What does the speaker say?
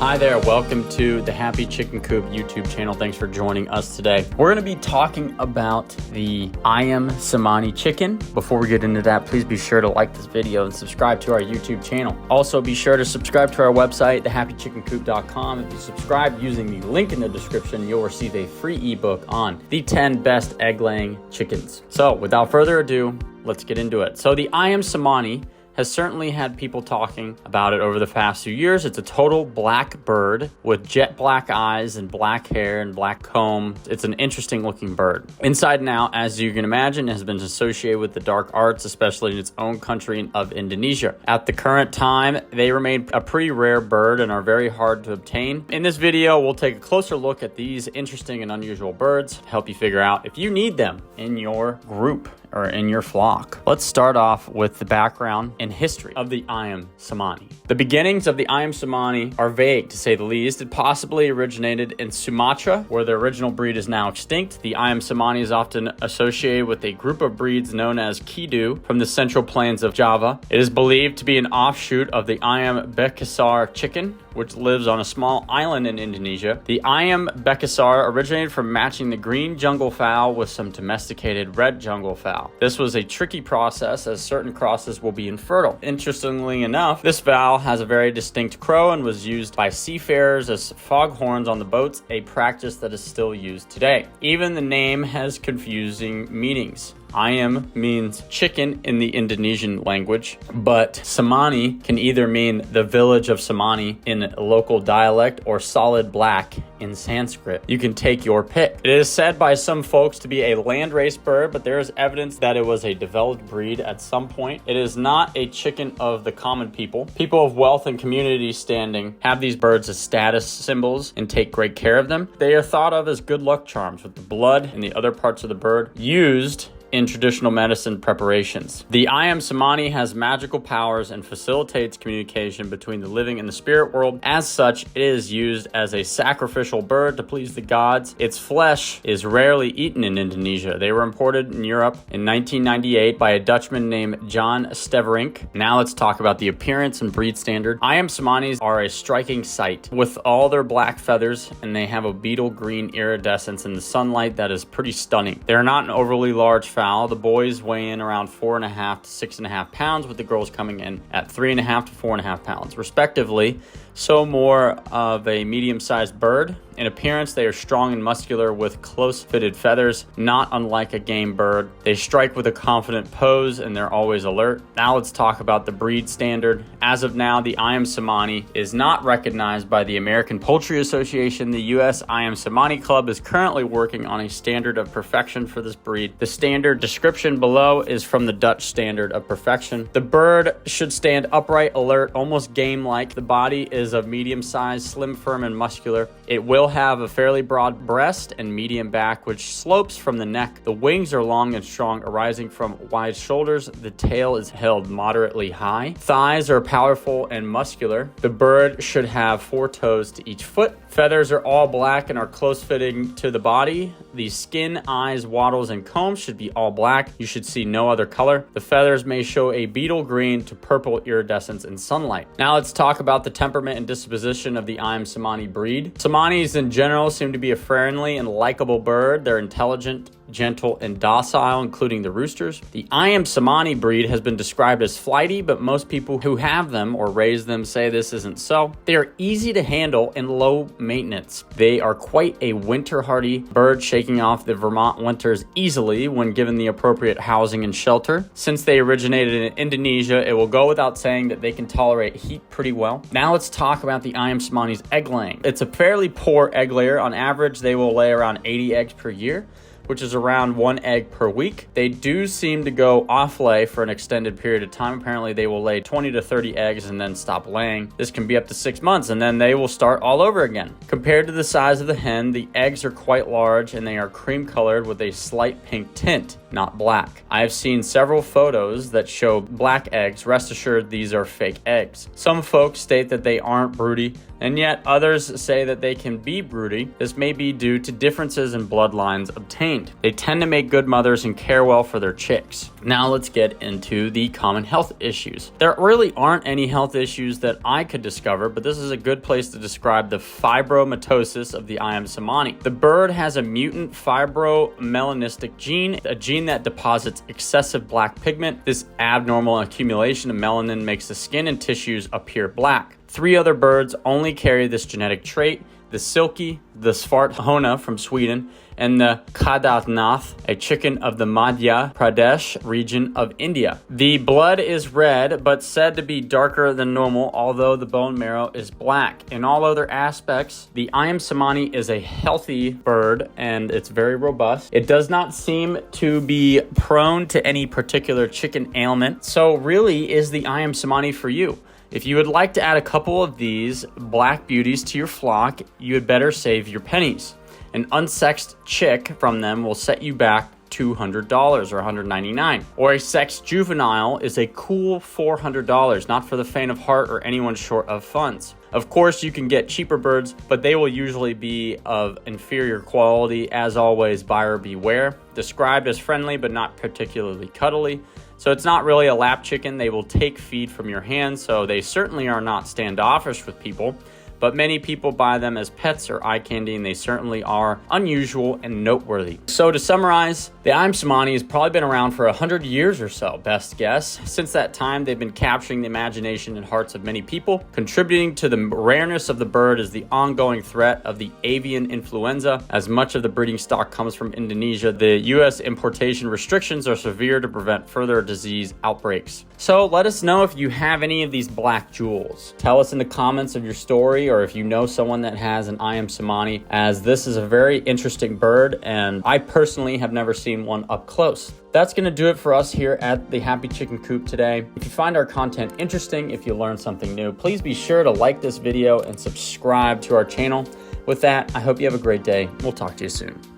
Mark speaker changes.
Speaker 1: Hi there, welcome to the Happy Chicken Coop YouTube channel. Thanks for joining us today. We're going to be talking about the Ayam Cemani chicken. Before we get into that, please be sure to like this video and subscribe to our YouTube channel. Also, be sure to subscribe to our website, thehappychickencoop.com. If you subscribe using the link in the description, you'll receive a free ebook on the 10 best egg-laying chickens. So, without further ado, let's get into it. So, the Ayam Cemani has certainly had people talking about it over the past few years. It's a total black bird with jet black eyes and black hair and black comb. It's an interesting looking bird. Inside and out, as you can imagine, has been associated with the dark arts, especially in its own country of Indonesia. At the current time, they remain a pretty rare bird and are very hard to obtain. In this video, we'll take a closer look at these interesting and unusual birds to help you figure out if you need them in your group or in your flock. Let's start off with the background and history of the Ayam Cemani. The beginnings of the Ayam Cemani are vague, to say the least. It possibly originated in Sumatra, where the original breed is now extinct. The Ayam Cemani is often associated with a group of breeds known as Kidu from the central plains of Java. It is believed to be an offshoot of the Ayam Bekasar chicken, which lives on a small island in Indonesia. The Ayam Bekasar originated from matching the green jungle fowl with some domesticated red jungle fowl. This was a tricky process, as certain crosses will be infertile. Interestingly enough, this fowl has a very distinct crow and was used by seafarers as foghorns on the boats, a practice that is still used today. Even the name has confusing meanings. Ayam means chicken in the Indonesian language, but Cemani can either mean the village of Cemani in local dialect or solid black in Sanskrit. You can take your pick. It is said by some folks to be a landrace bird, but there is evidence that it was a developed breed at some point. It is not a chicken of the common people. People of wealth and community standing have these birds as status symbols and take great care of them. They are thought of as good luck charms, with the blood and the other parts of the bird used in traditional medicine preparations. The Ayam Cemani has magical powers and facilitates communication between the living and the spirit world. As such, it is used as a sacrificial bird to please the gods. Its flesh is rarely eaten in Indonesia. They were imported in Europe in 1998 by a Dutchman named John Steverink. Now let's talk about the appearance and breed standard. Ayam Cemanis are a striking sight with all their black feathers, and they have a beetle green iridescence in the sunlight that is pretty stunning. They're not an overly large fowl. The boys weigh in around 4.5 to 6.5 pounds, with the girls coming in at 3.5 to 4.5 pounds, respectively. So more of a medium-sized bird. In appearance, they are strong and muscular with close-fitted feathers, not unlike a game bird. They strike with a confident pose, and they're always alert. Now let's talk about the breed standard. As of now, the Ayam Cemani is not recognized by the American Poultry Association. The U.S. Ayam Cemani Club is currently working on a standard of perfection for this breed. The standard description below is from the Dutch standard of perfection. The bird should stand upright, alert, almost game-like. The body is of medium size, slim, firm, and muscular. It will have a fairly broad breast and medium back, which slopes from the neck. The wings are long and strong, arising from wide shoulders. The tail is held moderately high. Thighs are powerful and muscular. The bird should have 4 toes to each foot. Feathers are all black and are close-fitting to the body. The skin, eyes, wattles, and combs should be all black. You should see no other color. The feathers may show a beetle green to purple iridescence in sunlight. Now let's talk about the temperament and disposition of the Ayam Cemani breed. Cemanis in general seem to be a friendly and likable bird. They're intelligent, gentle, and docile, including the roosters. The Ayam Cemani breed has been described as flighty, but most people who have them or raise them say this isn't so. They are easy to handle and low maintenance. They are quite a winter-hardy bird, shaking off the Vermont winters easily when given the appropriate housing and shelter. Since they originated in Indonesia, it will go without saying that they can tolerate heat pretty well. Now let's talk about the Ayam Cemani's egg laying. It's a fairly poor egg layer. On average, they will lay around 80 eggs per year, which is around 1 egg per week. They do seem to go off lay for an extended period of time. Apparently, they will lay 20 to 30 eggs and then stop laying. This can be up to 6 months, and then they will start all over again. Compared to the size of the hen, the eggs are quite large, and they are cream colored with a slight pink tint. not black. I have seen several photos that show black eggs. Rest assured, these are fake eggs. Some folks state that they aren't broody, and yet others say that they can be broody. This may be due to differences in bloodlines obtained. They tend to make good mothers and care well for their chicks. Now let's get into the common health issues. There really aren't any health issues that I could discover, but this is a good place to describe the fibromatosis of the Ayam Cemani. The bird has a mutant fibromelanistic gene, a gene that deposits excessive black pigment. This abnormal accumulation of melanin makes the skin and tissues appear black. 3 other birds only carry this genetic trait: the silky, the svarthona from Sweden, and the Kadanath, a chicken of the Madhya Pradesh region of India. The blood is red, but said to be darker than normal, although the bone marrow is black. In all other aspects, the Ayam Cemani is a healthy bird, and it's very robust. It does not seem to be prone to any particular chicken ailment. So really, is the Ayam Cemani for you? If you would like to add a couple of these black beauties to your flock, you had better save your pennies. An unsexed chick from them will set you back $200 or $199. Or a sexed juvenile is a cool $400, not for the faint of heart or anyone short of funds. Of course, you can get cheaper birds, but they will usually be of inferior quality. As always, buyer beware. Described as friendly, but not particularly cuddly. So it's not really a lap chicken. They will take feed from your hands, so they certainly are not standoffish with people. But many people buy them as pets or eye candy, and they certainly are unusual and noteworthy. So to summarize, the Ayam Cemani has probably been around for 100 years or so, best guess. Since that time, they've been capturing the imagination and hearts of many people. Contributing to the rareness of the bird is the ongoing threat of the avian influenza. As much of the breeding stock comes from Indonesia, the U.S. importation restrictions are severe to prevent further disease outbreaks. So let us know if you have any of these black jewels. Tell us in the comments of your story, or if you know someone that has an Ayam Cemani, as this is a very interesting bird, and I personally have never seen one up close. That's going to do it for us here at the Happy Chicken Coop today. If you find our content interesting, if you learn something new, please be sure to like this video and subscribe to our channel. With that, I hope you have a great day. We'll talk to you soon.